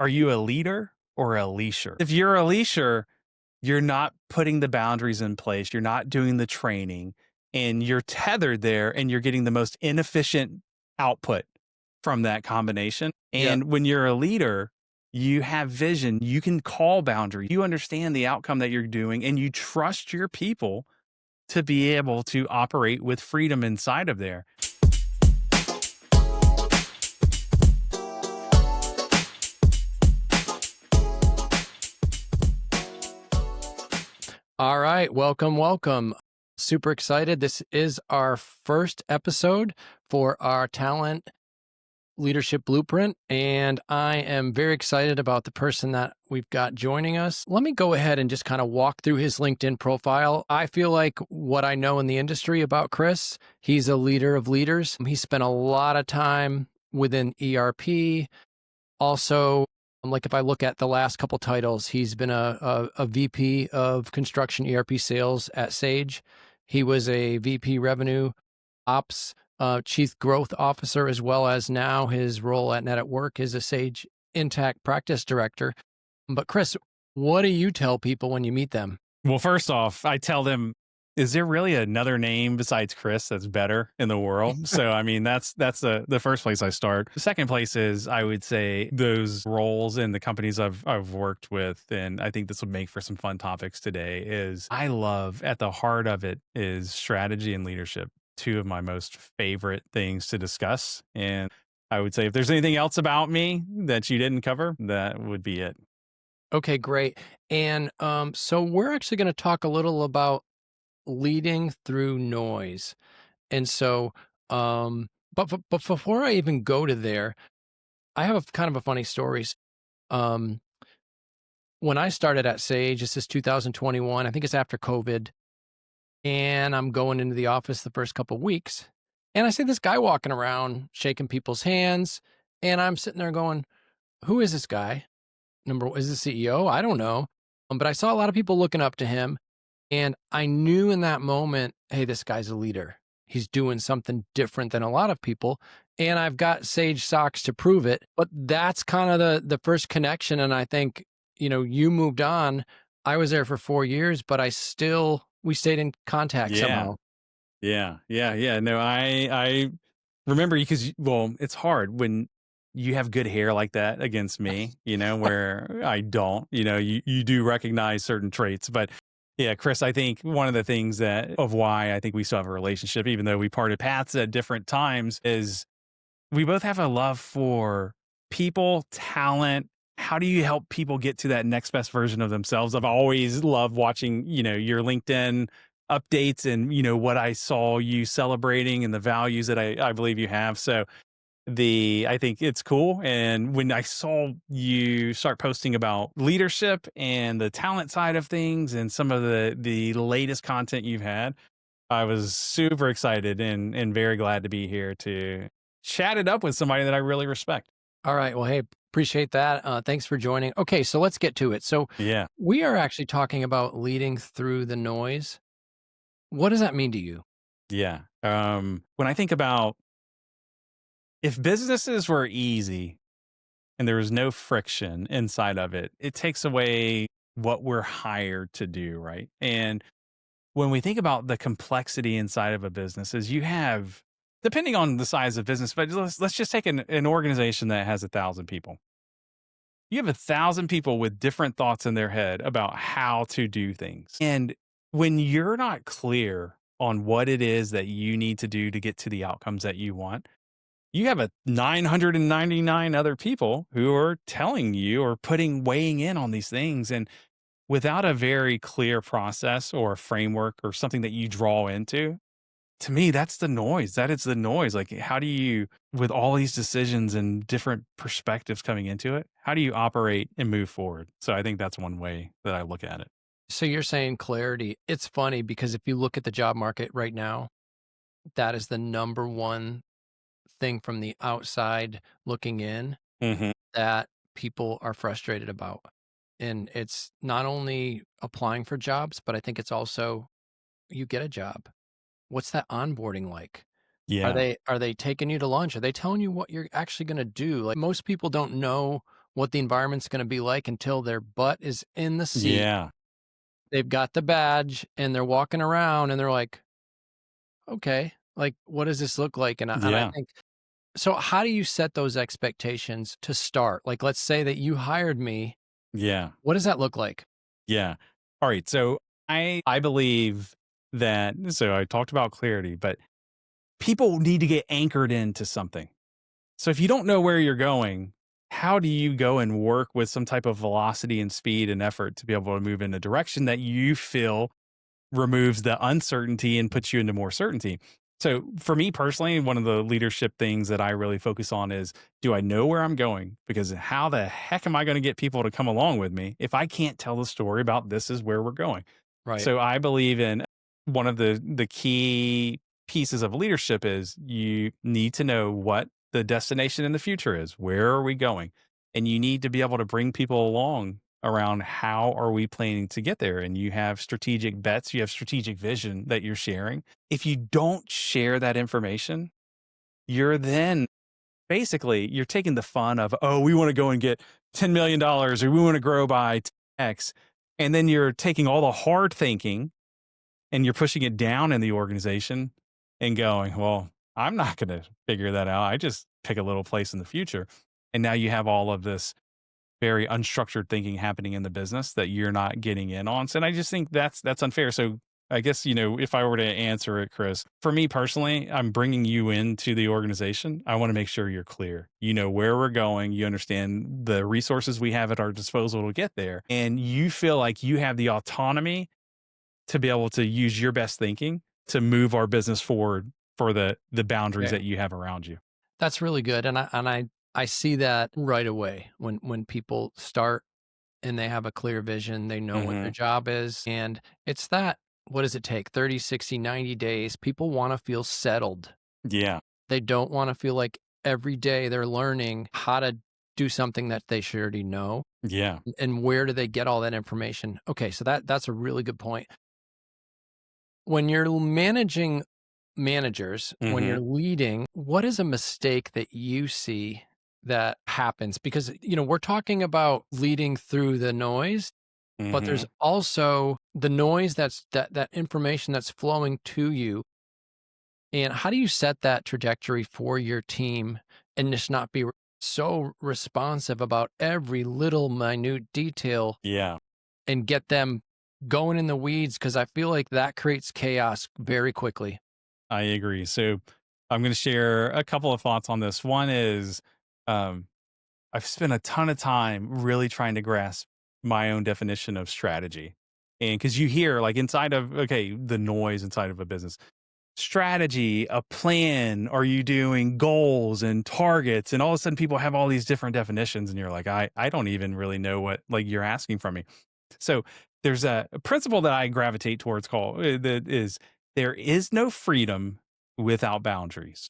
are you a leader or a leasher? If you're a leasher, you're not putting the boundaries in place. You're not doing the training, and you're tethered there, and you're getting the most inefficient output from that combination. Yeah. And when you're a leader, you have vision. You can call boundaries. You understand the outcome that you're doing, and you trust your people to be able to operate with freedom inside of there. All right. Welcome. Super excited. This is our first episode for our Talent Leadership Blueprint, and I am very excited about the person that we've got joining us. Let me go ahead and just kind of walk through his LinkedIn profile. I feel like what I know in the industry about Chris, he's a leader of leaders. He spent a lot of time within ERP. Also, like if I look at the last couple titles, he's been a VP of construction ERP sales at Sage. He was a VP revenue ops, chief growth officer, as well as now his role at Net at Work is a Sage Intact practice director. But Chris, what do you tell people when you meet them? Well, first off, I tell them, is there really another name besides Chris that's better in the world? So, I mean, that's the first place I start. The second place is, I would say, those roles in the companies I've worked with, and I think this would make for some fun topics today, is I love, at the heart of it, is strategy and leadership. Two of my most favorite things to discuss. And I would say if there's anything else about me that you didn't cover, that would be it. Okay, great. And so we're actually going to talk a little about leading through noise. And so, but before I even go to there, I have kind of a funny story. Um, when I started at Sage, this is 2021, I think it's after COVID, and I'm going into the office the first couple of weeks, and I see this guy walking around shaking people's hands, and I'm sitting there going, who is this guy? Is the CEO? I don't know. But I saw a lot of people looking up to him, and I knew in that moment, hey, this guy's a leader. He's doing something different than a lot of people. And I've got Sage socks to prove it. But that's kind of the first connection. And I think, you moved on. I was there for 4 years, but we stayed in contact somehow. Yeah. No, I remember you because, well, it's hard when you have good hair like that against me, where I don't, you do recognize certain traits. But yeah, Chris, I think one of the things of why I think we still have a relationship, even though we parted paths at different times, is we both have a love for people, talent. How do you help people get to that next best version of themselves? I've always loved watching, your LinkedIn updates and, what I saw you celebrating and the values that I believe you have. So I think it's cool. And when I saw you start posting about leadership and the talent side of things and some of the latest content you've had, I was super excited and very glad to be here to chat it up with somebody that I really respect. All right. Well, hey, appreciate that. Thanks for joining. Okay, so let's get to it. So Yeah. we are actually talking about leading through the noise. What does that mean to you? Yeah. When I think about, if businesses were easy and there was no friction inside of it, it takes away what we're hired to do, right? And when we think about the complexity inside of a business, is you have, depending on the size of business, but let's just take an organization that has 1,000 people. You have 1,000 people with different thoughts in their head about how to do things. And when you're not clear on what it is that you need to do to get to the outcomes that you want, you have 999 other people who are telling you or weighing in on these things. And without a very clear process or a framework or something that you draw into, to me, that's the noise. That is the noise. Like, how do you, with all these decisions and different perspectives coming into it, how do you operate and move forward? So I think that's one way that I look at it. So you're saying clarity. It's funny because if you look at the job market right now, that is the number one thing from the outside looking in that people are frustrated about. And it's not only applying for jobs, but I think it's also you get a job. What's that onboarding like? Yeah. Are they taking you to lunch? Are they telling you what you're actually going to do? Like most people don't know what the environment's gonna be like until their butt is in the seat. Yeah. They've got the badge and they're walking around and they're like, "Okay, like, what does this look like?" And I Yeah. think so how do you set those expectations to start? Like, let's say that you hired me. Yeah. What does that look like? Yeah. All right. So I believe that, so I talked about clarity, but people need to get anchored into something. So if you don't know where you're going, how do you go and work with some type of velocity and speed and effort to be able to move in a direction that you feel removes the uncertainty and puts you into more certainty? So for me personally, one of the leadership things that I really focus on is, do I know where I'm going? Because how the heck am I going to get people to come along with me if I can't tell the story about this is where we're going? Right. So I believe in one of the key pieces of leadership is you need to know what the destination in the future is. Where are we going? And you need to be able to bring people along around how are we planning to get there. And you have strategic bets, you have strategic vision that you're sharing. If you don't share that information, you're then basically you're taking the fun of, oh, we want to go and get $10 million or we want to grow by X. And then you're taking all the hard thinking and you're pushing it down in the organization and going, well, I'm not going to figure that out. I just pick a little place in the future. And now you have all of this very unstructured thinking happening in the business that you're not getting in on. So, and I just think that's unfair. So I guess, if I were to answer it, Chris, for me personally, I'm bringing you into the organization. I want to make sure you're clear. You know where we're going. You understand the resources we have at our disposal to get there. And you feel like you have the autonomy to be able to use your best thinking to move our business forward for the boundaries Okay. that you have around you. That's really good, and I see that right away when people start and they have a clear vision, they know what their Hmm. job is, and it's that what does it take? 30, 60, 90 days. People wanna feel settled. Yeah. They don't wanna feel like every day they're learning how to do something that they should already know, Yeah. and where do they get all that information? Okay, so that's a really good point. When you're managing managers, when Hmm. you're leading, what is a mistake that you see that happens? Because, we're talking about leading through the noise, but there's Hmm. also the noise that information that's flowing to you. And how do you set that trajectory for your team and just not be so responsive about every little minute detail Yeah. and get them going in the weeds? Because I feel like that creates chaos very quickly. I agree. So I'm going to share a couple of thoughts on this. One is, um, I've spent a ton of time really trying to grasp my own definition of strategy. And because you hear, like, inside of, okay, the noise inside of a business, strategy, a plan, are you doing goals and targets? And all of a sudden people have all these different definitions. And you're like, I don't even really know what like you're asking from me. So there's a principle that I gravitate towards called that is there is no freedom without boundaries.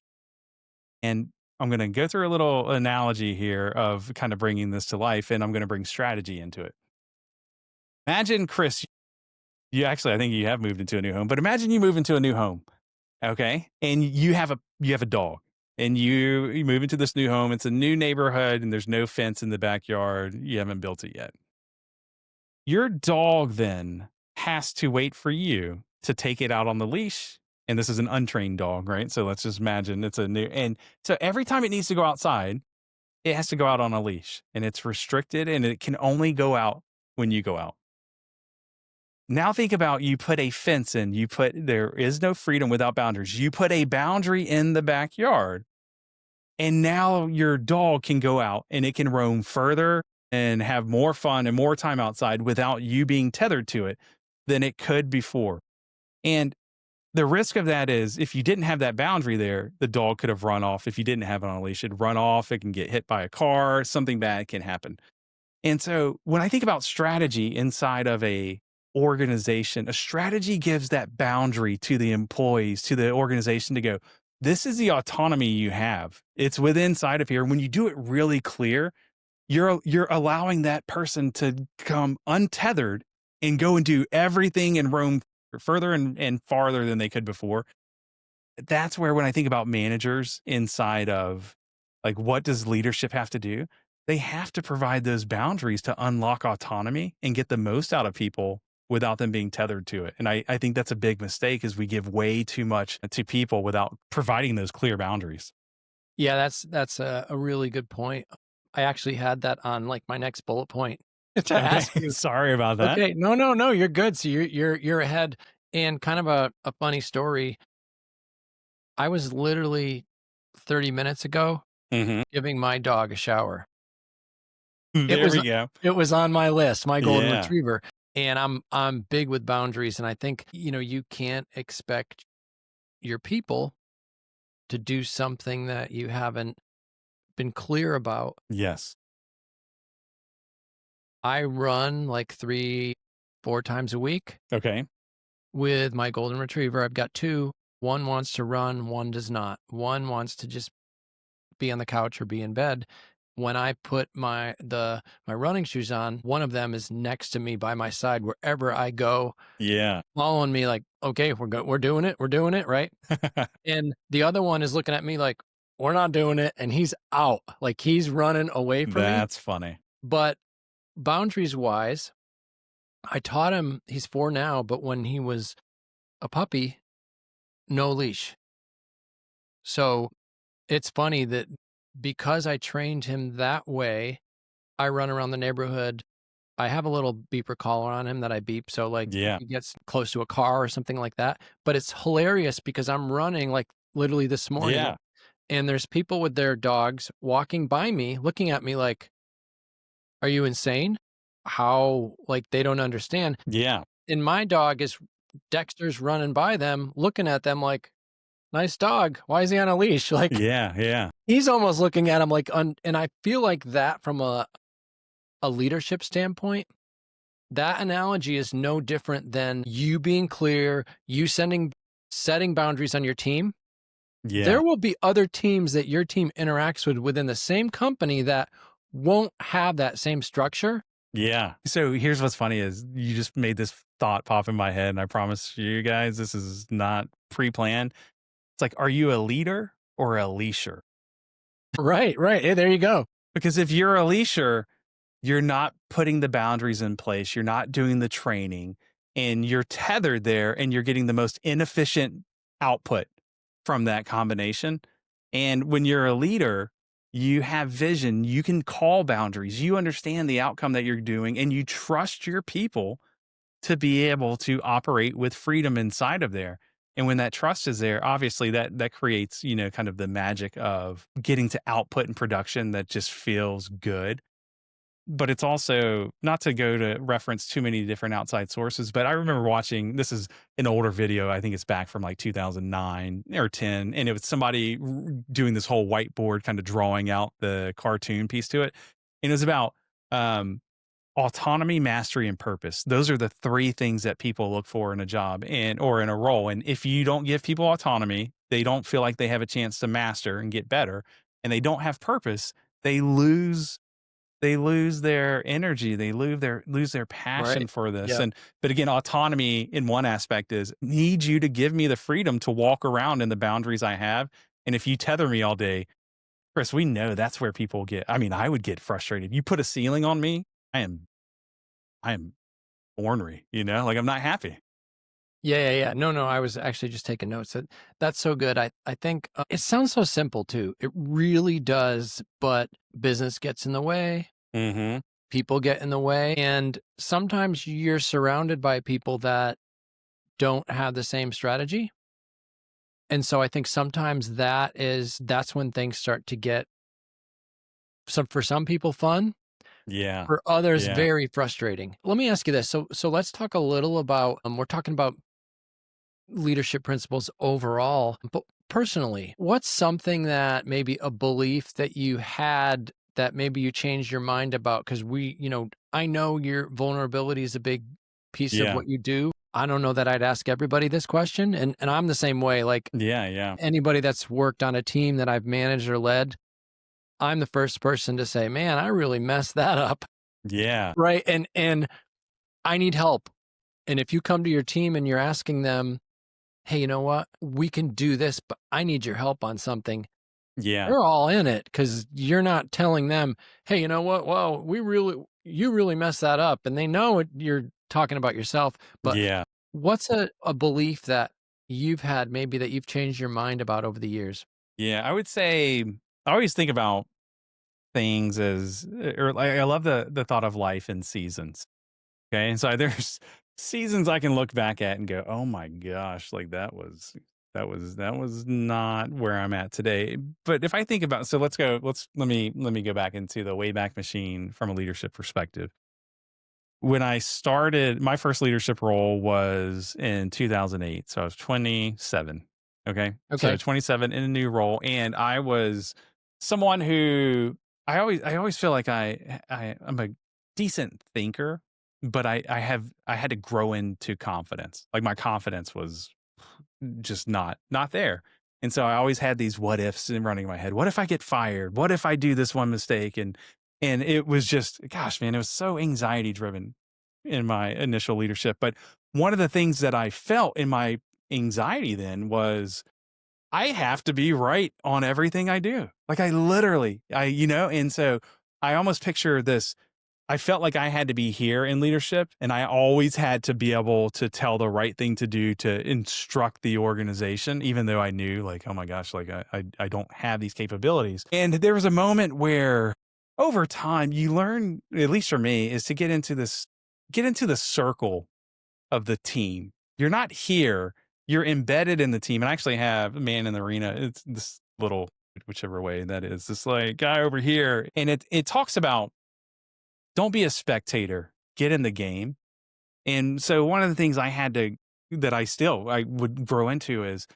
And I'm going to go through a little analogy here of kind of bringing this to life, and I'm going to bring strategy into it. Imagine, Chris, you actually, I think you have moved into a new home, but imagine you move into a new home, okay, and you have a dog, and you move into this new home. It's a new neighborhood, and there's no fence in the backyard. You haven't built it yet. Your dog then has to wait for you to take it out on the leash. And this is an untrained dog, right? So let's just imagine it's a new, and so every time it needs to go outside, it has to go out on a leash and it's restricted and it can only go out when you go out. Now think about you put a fence in, there is no freedom without boundaries. You put a boundary in the backyard and now your dog can go out and it can roam further and have more fun and more time outside without you being tethered to it than it could before. And the risk of that is if you didn't have that boundary there, the dog could have run off. If you didn't have it on a leash, it'd run off. It can get hit by a car. Something bad can happen. And so when I think about strategy inside of a organization, a strategy gives that boundary to the employees, to the organization to go, this is the autonomy you have. It's within inside of here. When you do it really clear, you're allowing that person to come untethered and go and do everything and roam further and farther than they could before. That's where when I think about managers inside of like what does leadership have to do? they have to provide those boundaries to unlock autonomy and get the most out of people without them being tethered to it. And I think that's a big mistake is we give way too much to people without providing those clear boundaries. Yeah, that's a really good point. I actually had that on, like, my next bullet point to Okay. ask you. Sorry about that. Okay, no, no, no, you're good. So you're ahead. And kind of a funny story. I was literally 30 minutes ago Mhm. giving my dog a shower. It There was we go. it was on my list, my golden Yeah. retriever. And I'm big with boundaries, and I think, you can't expect your people to do something that you haven't been clear about. Yes. I run like 3, 4 times a week Okay. with my golden retriever. I've got 2. One wants to run, one does not. One wants to just be on the couch or be in bed. When I put my running shoes on, one of them is next to me by my side wherever I go, Yeah. following me like, "Okay, we're doing it, right?" And the other one is looking at me like, "We're not doing it," and he's out, like, he's running away from me. That's funny. But boundaries wise, I taught him. He's 4 now, but when he was a puppy, no leash. So, it's funny that because I trained him that way, I run around the neighborhood. I have a little beeper collar on him that I beep, so, like, if Yeah. he gets close to a car or something like that. But it's hilarious because I'm running, like, literally this morning, Yeah. and there's people with their dogs walking by me, looking at me like, "Are you insane?" How, like, they don't understand. Yeah. And my dog is Dexter's running by them, looking at them like, "Nice dog. Why is he on a leash?" Like, Yeah. Yeah. he's almost looking at him like, and I feel like that from a leadership standpoint, that analogy is no different than you being clear, you setting boundaries on your team. Yeah. There will be other teams that your team interacts with within the same company that won't have that same structure. Yeah. So here's what's funny is you just made this thought pop in my head, and I promise you guys this is not pre-planned. It's like, are you a leader or a leasher? Right, right. Hey, there you go. Because if you're a leasher, you're not putting the boundaries in place, you're not doing the training, and you're tethered there, and you're getting the most inefficient output from that combination. And when you're a leader, you have vision, you can call boundaries, you understand the outcome that you're doing, and you trust your people to be able to operate with freedom inside of there. And when that trust is there, obviously that creates, kind of the magic of getting to output and production that just feels good. But it's also not to go to reference too many different outside sources, but I remember watching, this is an older video, I think it's back from like 2009 or 10, and it was somebody doing this whole whiteboard kind of drawing out the cartoon piece to it. And it was about um autonomy, mastery, and purpose. Those are the three things that people look for in a job and or in a role. And if you don't give people autonomy, they don't feel like they have a chance to master and get better, and they don't have purpose, they lose their energy, they lose their passion Right. for this. Yep. And but again, autonomy in one aspect is need you to give me the freedom to walk around in the boundaries I have. And if you tether me all day, Chris, we know that's where people get, I mean, I would get frustrated. You put a ceiling on me, I am ornery, like I'm not happy. Yeah, yeah, yeah. No, no, I was actually just taking notes. That's so good. I think it sounds so simple too. It really does, but business gets in the way, Mhm. people get in the way, and sometimes you're surrounded by people that don't have the same strategy. And so I think sometimes that's when things start to get for some people fun, Yeah. for others Yeah. very frustrating. Let me ask you this. So let's talk a little about we're talking about leadership principles overall, but personally, what's something that maybe a belief that you had that maybe you changed your mind about? Because I know your vulnerability is a big piece of Yeah. what you do. I don't know that I'd ask everybody this question. And I'm the same way. Like Yeah, yeah. anybody that's worked on a team that I've managed or led, I'm the first person to say, man, I really messed that up. Yeah. Right. And I need help. And if you come to your team and you're asking them, hey, you know what? We can do this, but I need your help on something. Yeah. They're all in it because you're not telling them, "Hey, you know what? Well, you really messed that up," and they know you're talking about yourself. But Yeah. what's a belief that you've had maybe that you've changed your mind about over the years? Yeah. I would say I always think about things as or like I love the thought of life in seasons. Okay. And so there's seasons I can look back at and go, oh my gosh, like that was not where I'm at today. But if I think about so let me go back into the Wayback Machine from a leadership perspective. When I started, my first leadership role was in 2008. So I was 27. Okay. So Okay. 27 in a new role. And I was someone who I always feel like I'm a decent thinker, but I had to grow into confidence. Like my confidence was just not there. And so I always had these what ifs in running in my head. What if I get fired? What if I do this one mistake? And it was just, gosh, man, it was so anxiety driven in my initial leadership. But one of the things that I felt in my anxiety then was I have to be right on everything I do. Like I literally, and so I almost picture this. I felt like I had to be here in leadership and I always had to be able to tell the right thing to do to instruct the organization, even though I knew like, oh my gosh, like I don't have these capabilities. And there was a moment where over time you learn, at least for me, is to get into the circle of the team. You're not here, you're embedded in the team. And I actually have a man in the arena. It's this little, whichever way that is, this like guy over here. And it talks about don't be a spectator, get in the game. And so one of the things I would grow into is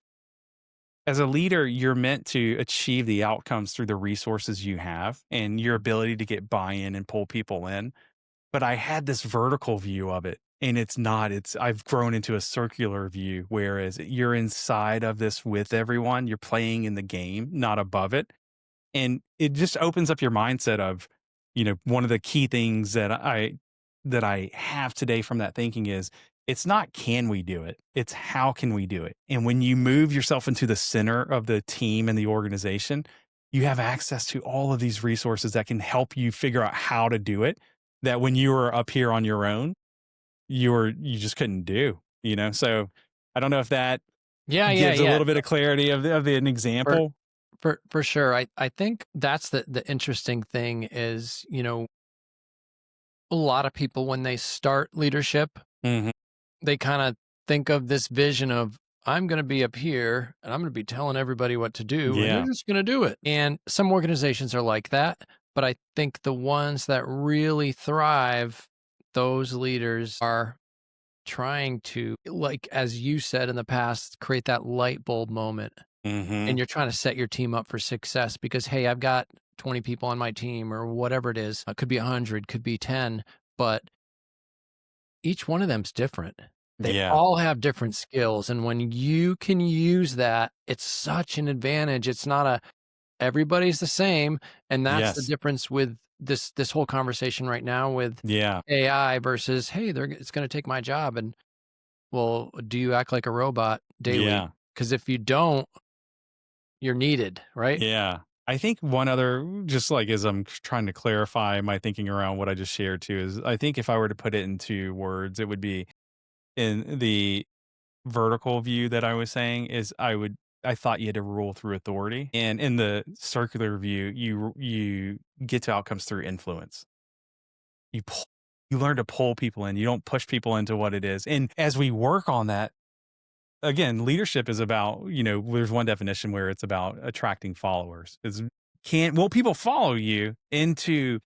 as a leader, you're meant to achieve the outcomes through the resources you have and your ability to get buy-in and pull people in. But I had this vertical view of it. And I've grown into a circular view, whereas you're inside of this with everyone, you're playing in the game, not above it. And it just opens up your mindset of, one of the key things that I have today from that thinking is it's not can we do it? It's how can we do it? And when you move yourself into the center of the team and the organization, you have access to all of these resources that can help you figure out how to do it that when you were up here on your own, you just couldn't do, So I don't know if that Yeah, yeah, gives a yeah. little bit of clarity of an For example. for sure. I think that's the interesting thing is, a lot of people when they start leadership, Mhm. they kind of think of this vision of I'm going to be up here and I'm going to be telling everybody what to do and they're Yeah. just going to do it. And some organizations are like that, but I think the ones that really thrive, those leaders are trying to, like as you said in the past, create that light bulb moment. And Mhm. you're trying to set your team up for success because hey, I've got 20 people on my team or whatever it is. It could be 100, could be 10, but each one of them's different. They Yeah. all have different skills, and when you can use that, it's such an advantage. It's not a everybody's the same, and that's the Yes. difference with this whole conversation right now with Yeah. AI versus, "Hey, it's gonna take my job," and, well, do you act like a robot daily? Yeah. Because if you don't, you're needed, right? Yeah. I think one other just like as I'm trying to clarify my thinking around what I just shared too is I think if I were to put it into words, it would be in the vertical view that I was saying is I thought you had to rule through authority. And in the circular view, you get to outcomes through influence. You pull, you learn to pull people in. You don't push people into what it is. And as we work on that, again, leadership is about, there's one definition where it's about attracting followers. Will people follow you into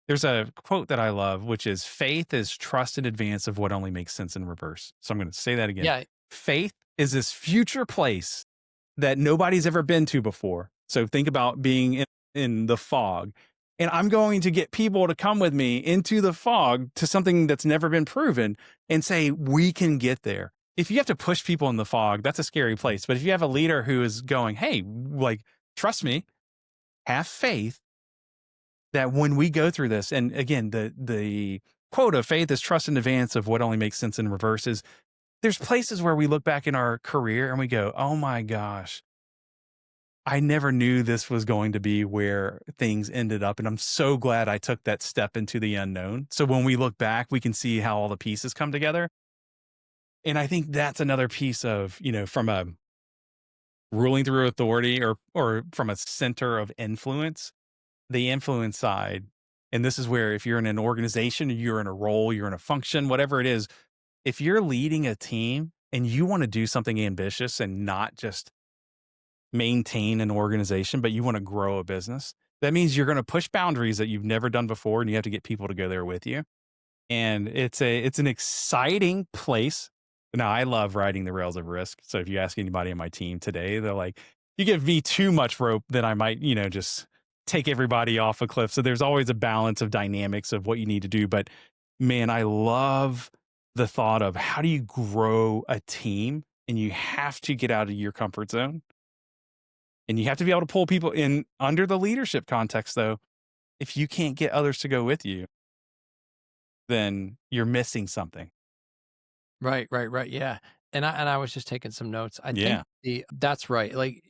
there's a quote that I love, which is faith is trust in advance of what only makes sense in reverse. So I'm going to say that again. Yeah. Faith is this future place that nobody's ever been to before. So think about being in the fog. And I'm going to get people to come with me into the fog to something that's never been proven and say, we can get there. If you have to push people in the fog, that's a scary place. But if you have a leader who is going, hey, like, trust me, have faith that when we go through this, and again, the quote of faith is trust in advance of what only makes sense in reverse is there's places where we look back in our career and we go, oh my gosh, I never knew this was going to be where things ended up, and I'm so glad I took that step into the unknown. So when we look back, we can see how all the pieces come together. And I think that's another piece of, from a ruling through authority or from a center of influence, the influence side. And this is where if you're in an organization, you're in a role, you're in a function, whatever it is, if you're leading a team and you want to do something ambitious and not just maintain an organization, but you want to grow a business, that means you're going to push boundaries that you've never done before and you have to get people to go there with you. And it's an exciting place. Now, I love riding the rails of risk. So if you ask anybody on my team today, they're like, you give me too much rope, then I might, just take everybody off a cliff. So there's always a balance of dynamics of what you need to do. But man, I love the thought of how do you grow a team, and you have to get out of your comfort zone, and you have to be able to pull people in under the leadership context, though. If you can't get others to go with you, then you're missing something. Right, right, right, yeah, and I was just taking some notes. I think Yeah. the that's right, like,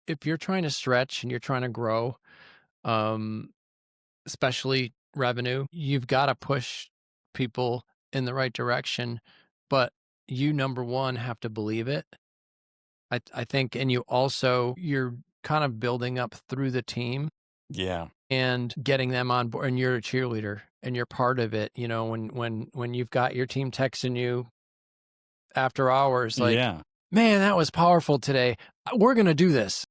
if you're trying to stretch and you're trying to grow, um, especially revenue, you've gotta push people in the right direction, but you, number 1, have to believe it. I think and you're kind of building up through the team Yeah. and getting them on board, and you're a cheerleader, and you're part of it, when you've got your team texting you after hours like, Yeah. "Man, that was powerful today. We're gonna do this."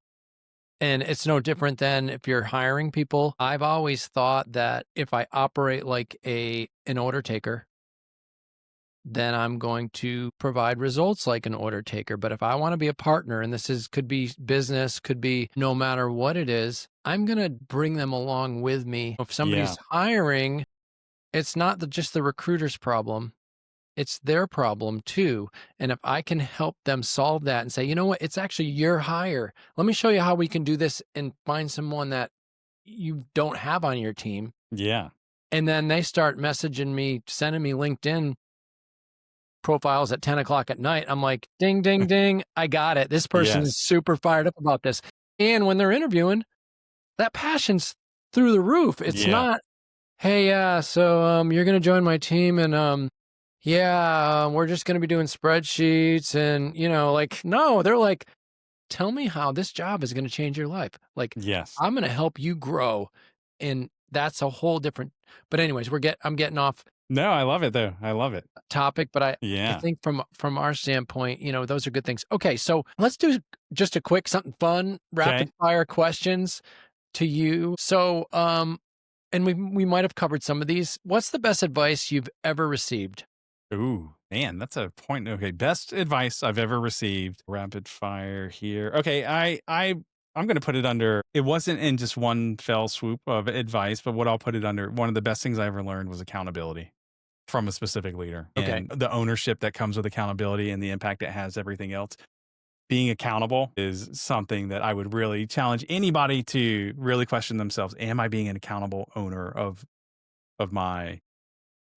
And it's no different than if you're hiring people. I've always thought that if I operate like an order taker, then I'm going to provide results like an order taker. But if I want to be a partner, and could be business, could be no matter what it is, I'm going to bring them along with me. If Yeah. somebody's hiring, it's not just the recruiter's problem. It's their problem too. And if I can help them solve that and say, you know what, it's actually your hire. Let me show you how we can do this and find someone that you don't have on your team. Yeah. And then they start messaging me, sending me LinkedIn profiles at 10 o'clock at night. I'm like, ding, ding, ding. I got it. This person is Yes. super fired up about this. And when they're interviewing, that passion's through the roof. It's Yeah. not, hey, yeah, so you're gonna join my team and yeah, we're just gonna be doing spreadsheets and like no, they're like, tell me how this job is gonna change your life. Like, Yes. I'm gonna help you grow. And that's a whole different but anyways, I'm getting off No, I love it though. I love it. topic, but I Yeah. think from our standpoint, those are good things. Okay, so let's do just a quick something fun, rapid Okay. fire questions to you. So and we might have covered some of these. What's the best advice you've ever received? Ooh, man, that's a point. Okay, best advice I've ever received. Rapid fire here. Okay, I'm going to put it under. It wasn't in just one fell swoop of advice, but what I'll put it under. One of the best things I ever learned was accountability from a specific leader, Okay. and the ownership that comes with accountability and the impact it has everything else. Being accountable is something that I would really challenge anybody to really question themselves. Am I being an accountable owner of my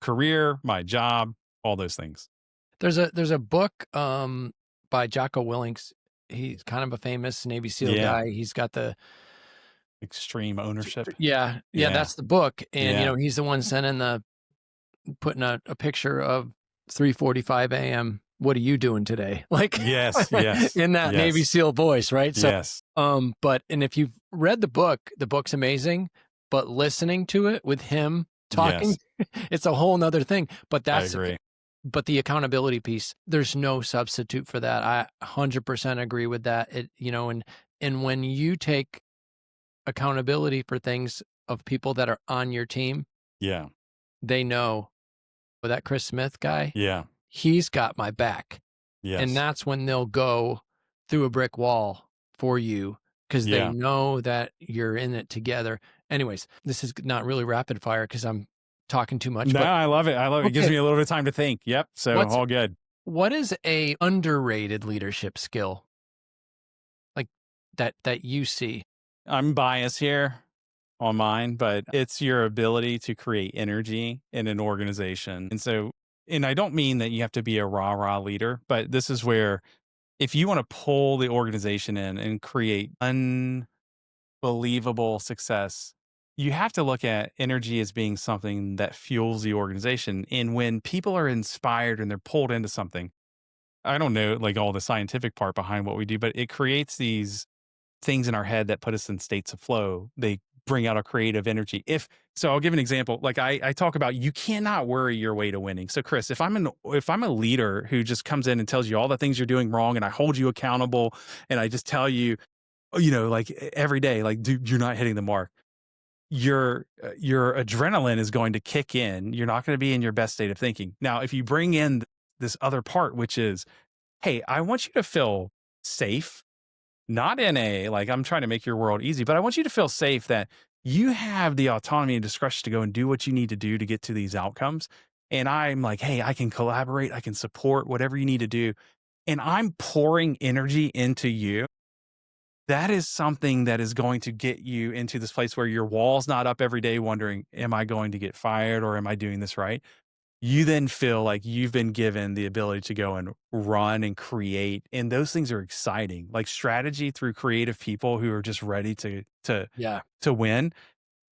career, my job, all those things? There's a book by Jocko Willink. He's kind of a famous Navy SEAL Yeah. guy. He's got the Extreme ownership. yeah, yeah, Yeah. that's the book. And Yeah. he's the one sending putting a picture of 3:45 a.m. What are you doing today? Like Yes, yes, in that Navy yes, SEAL voice, right? So yes. and if you've read the book's amazing, but listening to it with him talking, Yes, it's a whole nother thing. I agree. But the accountability piece, there's no substitute for that. I 100% agree with that. And when you take accountability for things of people that are on your team, Yeah, they know, "Well, that Chris Smith guy, yeah, he's got my back." And yes, that's when they'll go through a brick wall for you because they yeah. know that you're in it together. Anyways, this is not really rapid fire because I'm talking too much, No, but I love it, I love it. It gives okay, me a little bit of time to think. Yep, so what's all good. what is a underrated leadership skill, like, that you see? I'm biased here on mine, but it's your ability to create energy in an organization. And I don't mean that you have to be a rah-rah leader, but this is where if you want to pull the organization in and create unbelievable success, you have to look at energy as being something that fuels the organization. And when people are inspired and they're pulled into something, I don't know like all the scientific part behind what we do, but it creates these things in our head that put us in states of flow. They bring out a creative energy. If so, I'll give an example. Like I talk about, you cannot worry your way to winning. So, Chris, if I'm a leader who just comes in and tells you all the things you're doing wrong, and I hold you accountable, and I just tell you, like every day, like, dude, you're not hitting the mark. Your adrenaline is going to kick in. You're not going to be in your best state of thinking. Now, if you bring in this other part, which is, hey, I want you to feel safe, not in a like, I'm trying to make your world easy, but I want you to feel safe that you have the autonomy and discretion to go and do what you need to do to get to these outcomes. And I'm like, hey, I can collaborate, I can support whatever you need to do. And I'm pouring energy into you. That is something that is going to get you into this place where your wall's not up every day wondering, am I going to get fired or am I doing this right? You then feel like you've been given the ability to go and run and create, and those things are exciting. Like strategy through creative people who are just ready Yeah. to win.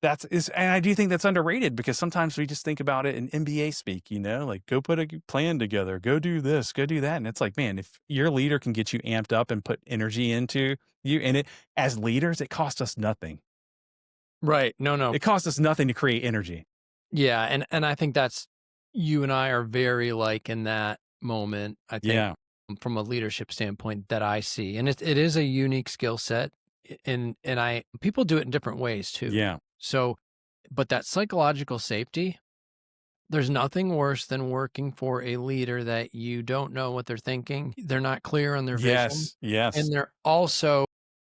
And I do think that's underrated because sometimes we just think about it in NBA speak, like go put a plan together, go do this, go do that. And it's like, man, if your leader can get you amped up and put energy into you, and it as leaders, it costs us nothing. Right. No, no. It costs us nothing to create energy. Yeah, and I think that's you and I are very like in that moment, I think, Yeah. from a leadership standpoint that I see. And it is a unique skill set and I people do it in different ways too. Yeah. So, but that psychological safety, there's nothing worse than working for a leader that you don't know what they're thinking. They're not clear on their vision, Yes. Yes. and they're also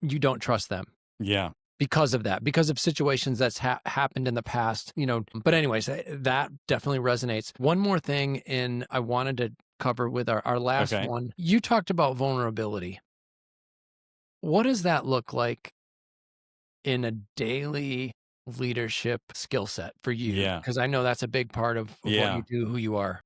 you don't trust them Yeah. because of that, because of situations that's happened in the past, but anyways, that definitely resonates. One more thing, and I wanted to cover with our last Okay. one. You talked about vulnerability. What does that look like in a daily leadership skill set for you? Yeah. Because I know that's a big part of what you Yeah. do, who you are.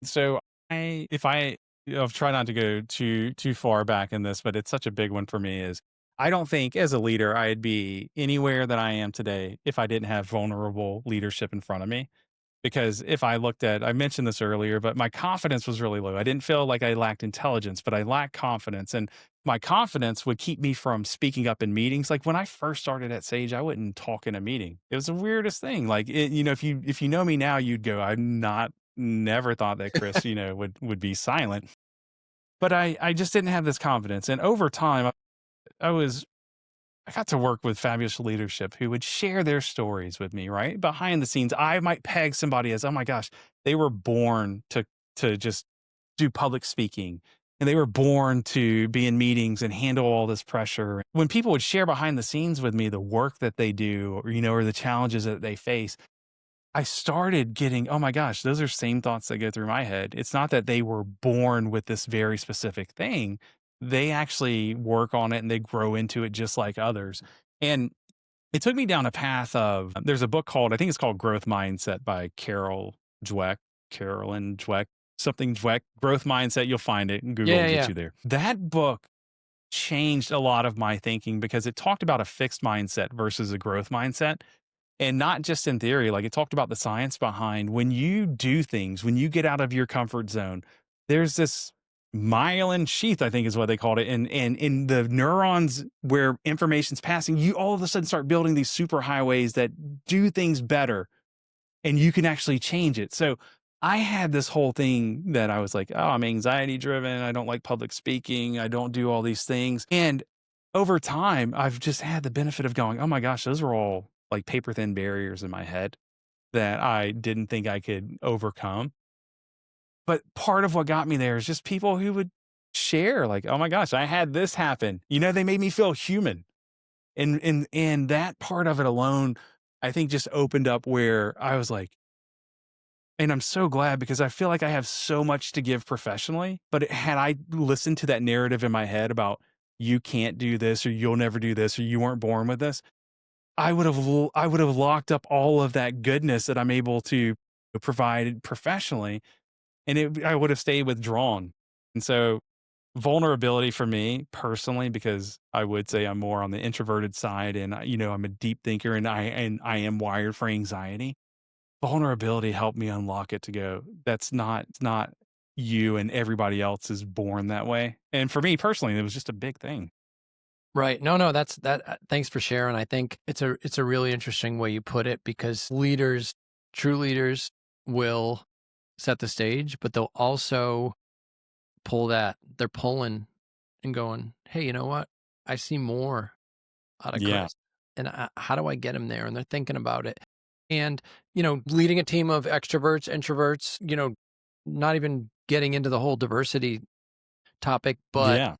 So if I, I've tried not to go too far back in this, but it's such a big one for me. Is I don't think as a leader I'd be anywhere that I am today if I didn't have vulnerable leadership in front of me. Because if I looked at, I mentioned this earlier, but my confidence was really low. I didn't feel like I lacked intelligence, but I lacked confidence. And my confidence would keep me from speaking up in meetings. Like when I first started at Sage, I wouldn't talk in a meeting. It was the weirdest thing. Like, if you know me now, you'd go, I'm not, never thought that Chris, would be silent. But I just didn't have this confidence. And over time, I was I got to work with fabulous leadership who would share their stories with me, right? Behind the scenes, I might peg somebody as, oh my gosh, they were born to just do public speaking. And they were born to be in meetings and handle all this pressure. When people would share behind the scenes with me the work that they do, or the challenges that they face, I started getting, oh my gosh, those are same thoughts that go through my head. It's not that they were born with this very specific thing. They actually work on it and they grow into it just like others. And it took me down a path of, there's a book called, I think it's called Growth Mindset by Carolyn Dweck, something Dweck, Growth Mindset. You'll find it and Google will Yeah, get yeah. you there. That book changed a lot of my thinking because it talked about a fixed mindset versus a growth mindset. And not just in theory, like it talked about the science behind when you do things, when you get out of your comfort zone, there's this myelin sheath, I think is what they called it. And in the neurons where information's passing, you all of a sudden start building these super highways that do things better and you can actually change it. So I had this whole thing that I was like, oh, I'm anxiety driven. I don't like public speaking. I don't do all these things. And over time, I've just had the benefit of going, oh my gosh, those are all like paper thin barriers in my head that I didn't think I could overcome. But part of what got me there is just people who would share, like, oh my gosh, I had this happen. They made me feel human. And that part of it alone, I think just opened up where I was like, and I'm so glad because I feel like I have so much to give professionally. But had I listened to that narrative in my head about you can't do this or you'll never do this or you weren't born with this, I would have locked up all of that goodness that I'm able to provide professionally, and I would have stayed withdrawn. And so vulnerability for me personally, because I would say I'm more on the introverted side, and I'm a deep thinker, and I am wired for anxiety. Vulnerability helped me unlock it to go, that's not, it's not you, and everybody else is born that way. And for me personally, it was just a big thing. Right. No, no, that's that. Thanks for sharing. I think it's a really interesting way you put it because leaders, true leaders, will set the stage, but they'll also pull that. They're pulling and going, "Hey, you know what? I see more out of Yeah. Chris, and how do I get him there?" And they're thinking about it. And leading a team of extroverts, introverts, not even getting into the whole diversity topic, but Yeah.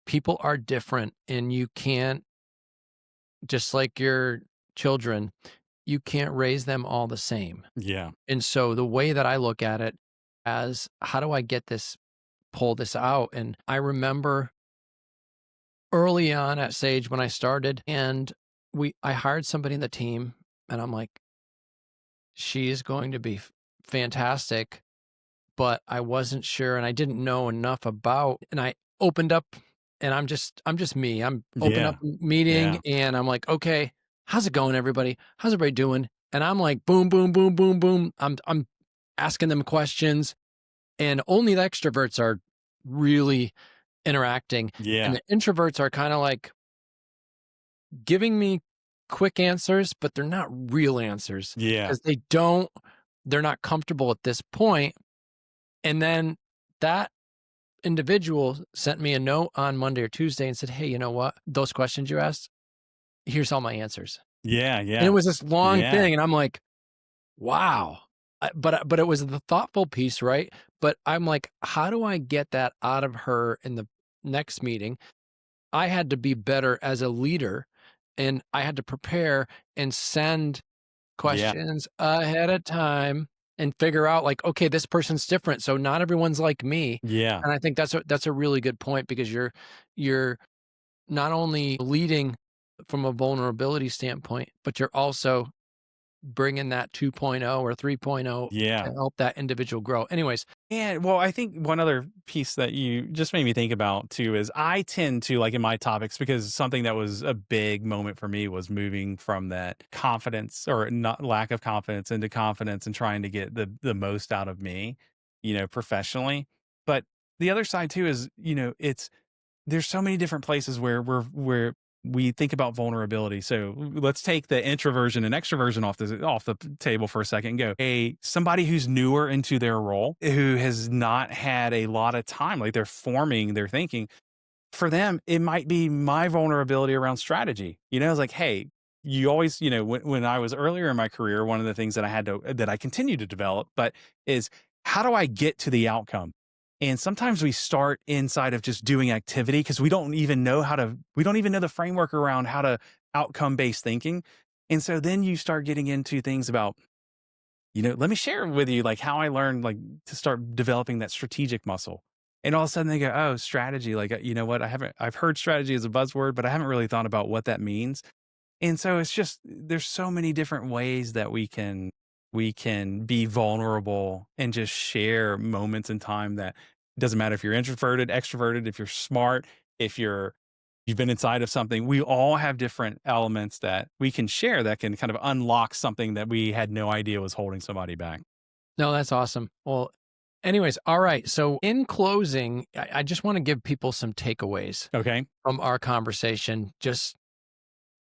people are different, and you can't just like your children, you can't raise them all the same. Yeah. And so the way that I look at it as how do I get this pull this out? And I remember early on at Sage when I started and I hired somebody in the team and I'm like, she is going to be fantastic, but I wasn't sure and I didn't know enough about and I opened up and I'm just me. I'm open up Yeah. meeting Yeah. and I'm like, "Okay, how's it going everybody? How's everybody doing?" And I'm like, boom, boom, boom, boom, boom. I'm asking them questions and only the extroverts are really interacting and Yeah. the introverts are kind of like giving me quick answers, but they're not real answers Yeah. because they're not comfortable at this point. And then that individual sent me a note on Monday or Tuesday and said, "Hey, you know what? Those questions you asked, here's all my answers." Yeah. And it Yeah. was this long Yeah. thing, and I'm like, "Wow." But it was the thoughtful piece, right? But I'm like, "How do I get that out of her in the next meeting?" I had to be better as a leader, and I had to prepare and send Yeah. questions ahead of time and figure out like, okay, this person's different, so not everyone's like me. Yeah. And I think that's a really good point because you're not only leading from a vulnerability standpoint, but you're also bringing that 2.0 or 3.0 to Yeah. help that individual grow. Anyways, Yeah, well, I think one other piece that you just made me think about too is I tend to like in my topics, because something that was a big moment for me was moving from that confidence or not lack of confidence into confidence and trying to get the most out of me, professionally. But the other side too is, it's there's so many different places where we think about vulnerability. So let's take the introversion and extroversion off the table for a second and go, somebody who's newer into their role, who has not had a lot of time, like they're forming their thinking. For them, it might be my vulnerability around strategy. It's like, hey, you always, when I was earlier in my career, one of the things that I continue to develop, but is how do I get to the outcome? And sometimes we start inside of just doing activity because we don't even know the framework around how to outcome based thinking. And so then you start getting into things about, let me share with you like how I learned like to start developing that strategic muscle. And all of a sudden they go, oh, strategy. Like, you know what? I've heard strategy as a buzzword, but I haven't really thought about what that means. And so it's just, there's so many different ways that we can be vulnerable and just share moments in time that doesn't matter if you're introverted, extroverted, if you're smart, if you've been inside of something. We all have different elements that we can share that can kind of unlock something that we had no idea was holding somebody back. no, that's awesome. Well, anyways, all right. So in closing, I just want to give people some takeaways Okay. from our conversation, just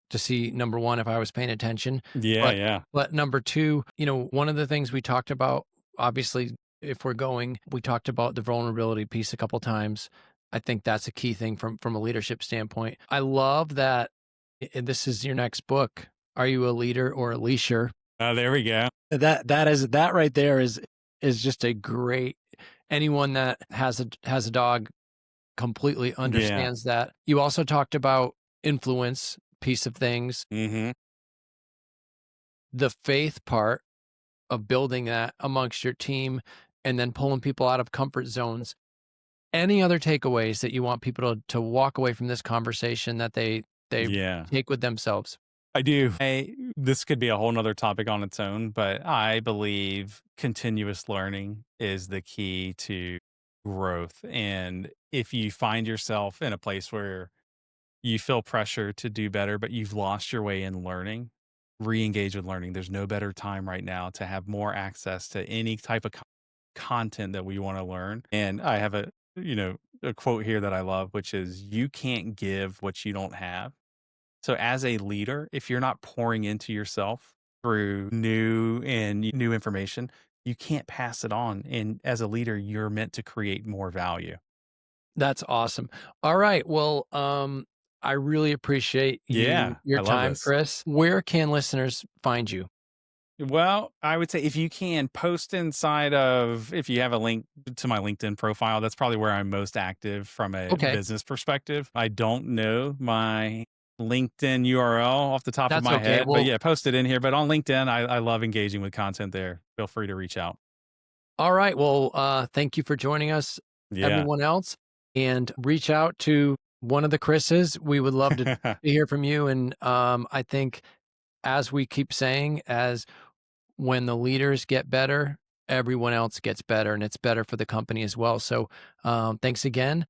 to see number one if I was paying attention, Yeah. but Yeah. number two, one of the things we talked about, obviously, if we're going, we talked about the vulnerability piece a couple times. I think that's a key thing from a leadership standpoint. I love that. And this is your next book. Are you a leader or a leasher? Oh, there we go. That right there is just a great. Anyone that has a dog completely Yeah. understands that. You also talked about influence piece of things, Hmm. the faith part of building that amongst your team and then pulling people out of comfort zones. Any other takeaways that you want people to walk away from this conversation that they Yeah. take with themselves? I do. This could be a whole nother topic on its own, but I believe continuous learning is the key to growth. And if you find yourself in a place where you feel pressure to do better, but you've lost your way in learning, re-engage with learning. There's no better time right now to have more access to any type of content that we want to learn. And I have a quote here that I love, which is you can't give what you don't have. So as a leader, if you're not pouring into yourself through new information, you can't pass it on. And as a leader, you're meant to create more value. That's awesome. All right. Well, I really appreciate Yeah, your I love time, this. Chris. Where can listeners find you? Well, I would say if you can post inside of if you have a link to my LinkedIn profile, that's probably where I'm most active from a Okay, business perspective. I don't know my LinkedIn URL off the top of that's my okay. head, but Well, yeah, post it in here. But on LinkedIn, I love engaging with content there. Feel free to reach out. all right. Well, thank you for joining us, Yeah. everyone else, and reach out to one of the Chris's. We would love to hear from you. And I think, as we keep saying, as when the leaders get better, everyone else gets better, and it's better for the company as well. So, thanks again.